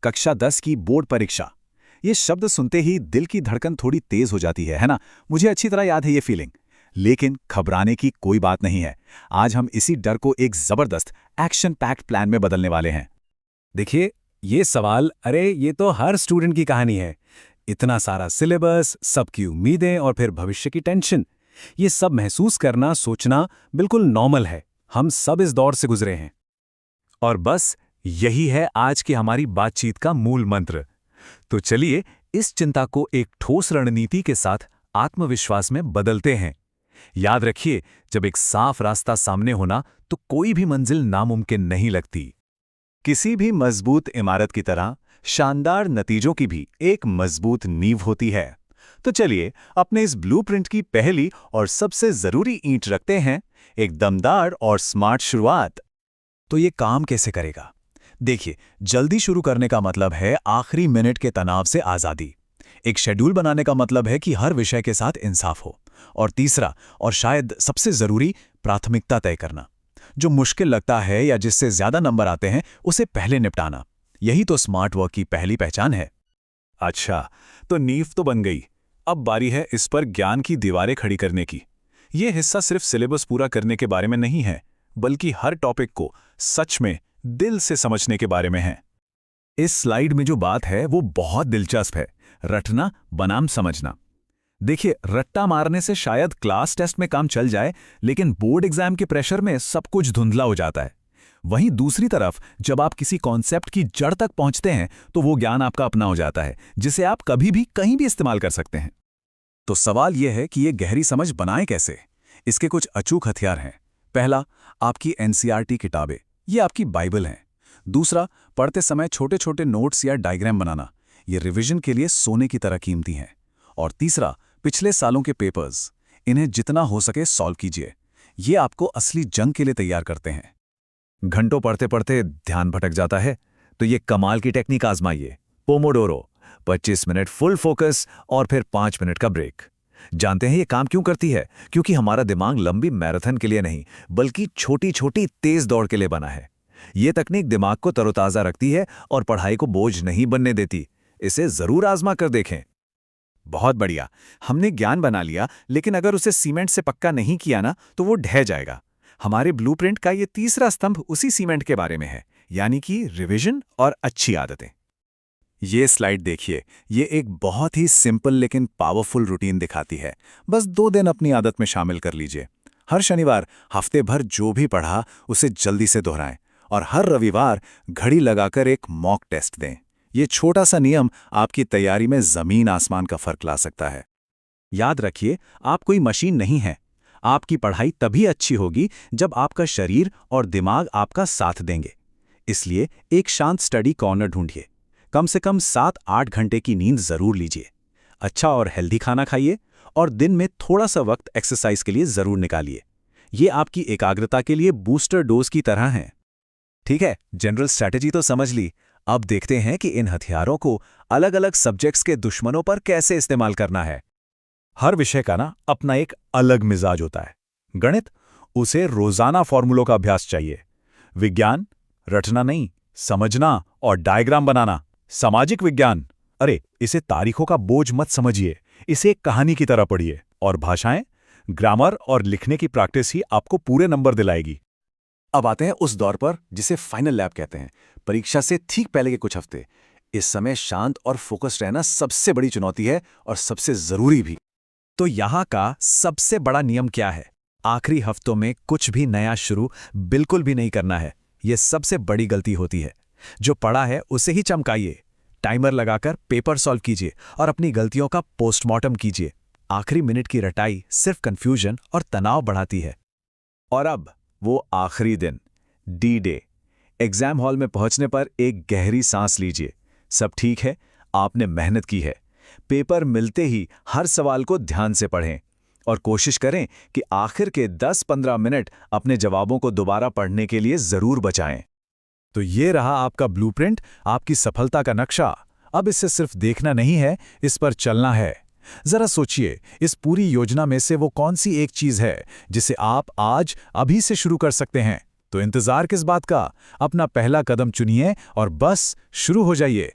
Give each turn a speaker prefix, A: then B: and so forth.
A: कक्षा 10 की बोर्ड परीक्षा। ये शब्द सुनते ही दिल की धड़कन थोड़ी तेज हो जाती है ना? मुझे अच्छी तरह याद है ये फीलिंग। लेकिन घबराने की कोई बात नहीं है। आज हम इसी डर को एक जबरदस्त एक्शन पैक्ड प्लान में बदलने वाले हैं।
B: देखिए, ये सवाल, अरे ये तो हर स्टूडेंट की कहानी है। इतना सारा सिलेबस, सबकी उम्मीदें और फिर भविष्य की टेंशन। ये सब महसूस करना, सोचना बिल्कुल नॉर्मल है। हम सब इस दौर से गुजरे हैं।
C: और बस यही है आज की हमारी बातचीत का मूल मंत्र। तो चलिए इस चिंता को एक ठोस रणनीति के साथ आत्मविश्वास में बदलते हैं। याद रखिए, जब एक साफ रास्ता सामने होना तो कोई भी मंजिल नामुमकिन नहीं लगती।
A: किसी भी मजबूत इमारत की तरह शानदार नतीजों की भी एक मजबूत नींव होती है। तो चलिए अपने इस ब्लूप्रिंट की पहली और सबसे जरूरी ईंट रखते हैं, एक दमदार और स्मार्ट शुरुआत।
B: तो ये काम कैसे करेगा? देखिए, जल्दी शुरू करने का मतलब है आखिरी मिनट के तनाव से आज़ादी। एक शेड्यूल बनाने का मतलब है कि हर विषय के साथ इंसाफ हो। और तीसरा, और शायद सबसे ज़रूरी, प्राथमिकता तय करना। जो मुश्किल लगता है या जिससे ज़्यादा नंबर आते हैं, उसे पहले निपटाना। यही तो स्मार्ट वर्क की पहली पहचान है।
A: अच्छा, तो नींव तो बन गई। अब बारी है इस पर ज्ञान की दीवारें खड़ी करने की। ये हिस्सा सिर्फ सिलेबस पूरा करने के बारे में नहीं है, बल्कि हर टॉपिक को सच में दिल से समझने के बारे में है।
B: इस स्लाइड में जो बात है वो बहुत दिलचस्प है। रटना बनाम समझना। देखिए, रट्टा मारने से शायद क्लास टेस्ट में काम चल जाए, लेकिन बोर्ड एग्जाम के प्रेशर में सब कुछ धुंधला हो जाता है। वहीं दूसरी तरफ, जब आप किसी कॉन्सेप्ट की जड़ तक पहुंचते हैं तो वो ज्ञान आपका अपना हो जाता है, जिसे आप कभी भी कहीं भी इस्तेमाल कर सकते हैं। तो सवाल यह है कि ये गहरी समझ बनाएं कैसे? इसके कुछ अचूक हथियार हैं। पहला, आपकी एनसीईआरटी किताबें। ये आपकी बाइबल हैं। दूसरा, पढ़ते समय छोटे छोटे नोट्स या डायग्राम बनाना। ये रिवीजन के लिए सोने की तरह कीमती हैं। और तीसरा, पिछले सालों के पेपर्स। इन्हें जितना हो सके सॉल्व कीजिए। ये आपको असली जंग के लिए तैयार करते हैं।
C: घंटों पढ़ते पढ़ते ध्यान भटक जाता है, तो ये कमाल की टेक्निक आजमाइए। पोमोडोरो, 25 मिनट फुल फोकस और फिर 5 मिनट का ब्रेक। जानते हैं ये काम क्यों करती है? क्योंकि हमारा दिमाग लंबी मैराथन के लिए नहीं, बल्कि छोटी छोटी तेज दौड़ के लिए बना है। ये तकनीक दिमाग को तरोताजा रखती है और पढ़ाई को बोझ नहीं बनने देती। इसे जरूर आजमा कर देखें।
A: बहुत बढ़िया। हमने ज्ञान बना लिया, लेकिन अगर उसे सीमेंट से पक्का नहीं किया ना, तो वो ढह जाएगा। हमारे ब्लूप्रिंट का ये तीसरा स्तंभ उसी सीमेंट के बारे में है, यानी कि रिवीजन और अच्छी आदतें। ये स्लाइड देखिए, ये एक बहुत ही सिंपल लेकिन पावरफुल रूटीन दिखाती है। बस 2 दिन अपनी आदत में शामिल कर लीजिए। हर शनिवार हफ्ते भर जो भी पढ़ा उसे जल्दी से दोहराएं, और हर रविवार घड़ी लगाकर एक मॉक टेस्ट दें। ये छोटा सा नियम आपकी तैयारी में जमीन आसमान का फर्क ला सकता है। याद रखिए, आप कोई मशीन नहीं है। आपकी पढ़ाई तभी अच्छी होगी जब आपका शरीर और दिमाग आपका साथ देंगे। इसलिए एक शांत स्टडी कॉर्नर ढूंढिए। कम से कम 7-8 घंटे की नींद जरूर लीजिए। अच्छा और हेल्दी खाना खाइए, और दिन में थोड़ा सा वक्त एक्सरसाइज के लिए जरूर निकालिए। ये आपकी एकाग्रता के लिए बूस्टर डोज की तरह है। ठीक है, जनरल स्ट्रैटेजी तो समझ ली। अब देखते हैं कि इन हथियारों को अलग अलग सब्जेक्ट्स के दुश्मनों पर कैसे इस्तेमाल करना है।
B: हर विषय का ना अपना एक अलग मिजाज होता है। गणित, उसे रोजाना फॉर्मूलों का अभ्यास चाहिए। विज्ञान, रटना नहीं, समझना और डायग्राम बनाना। सामाजिक विज्ञान, अरे इसे तारीखों का बोझ मत समझिए, इसे एक कहानी की तरह पढ़िए। और भाषाएं, ग्रामर और लिखने की प्रैक्टिस ही आपको पूरे नंबर दिलाएगी।
A: अब आते हैं उस दौर पर जिसे फाइनल लैब कहते हैं, परीक्षा से ठीक पहले के कुछ हफ्ते। इस समय शांत और फोकस रहना सबसे बड़ी चुनौती है, और सबसे जरूरी भी।
B: तो यहाँ का सबसे बड़ा नियम क्या है? आखिरी हफ्तों में कुछ भी नया शुरू बिल्कुल भी नहीं करना है। यह सबसे बड़ी गलती होती है। जो पढ़ा है उसे ही चमकाइए। टाइमर लगाकर पेपर सॉल्व कीजिए और अपनी गलतियों का पोस्टमार्टम कीजिए। आखिरी मिनट की रटाई सिर्फ कंफ्यूजन और तनाव बढ़ाती है।
A: और अब वो आखिरी दिन, डी डे। एग्जाम हॉल में पहुंचने पर एक गहरी सांस लीजिए। सब ठीक है, आपने मेहनत की है। पेपर मिलते ही हर सवाल को ध्यान से पढ़ें, और कोशिश करें कि आखिर के 10-15 मिनट अपने जवाबों को दोबारा पढ़ने के लिए जरूर बचाएं।
B: तो ये रहा आपका ब्लूप्रिंट, आपकी सफलता का नक्शा। अब इसे सिर्फ देखना नहीं है, इस पर चलना है। जरा सोचिए, इस पूरी योजना में से वो कौन सी एक चीज है जिसे आप आज अभी से शुरू कर सकते हैं? तो इंतजार किस बात का? अपना पहला कदम चुनिए और बस शुरू हो जाइए।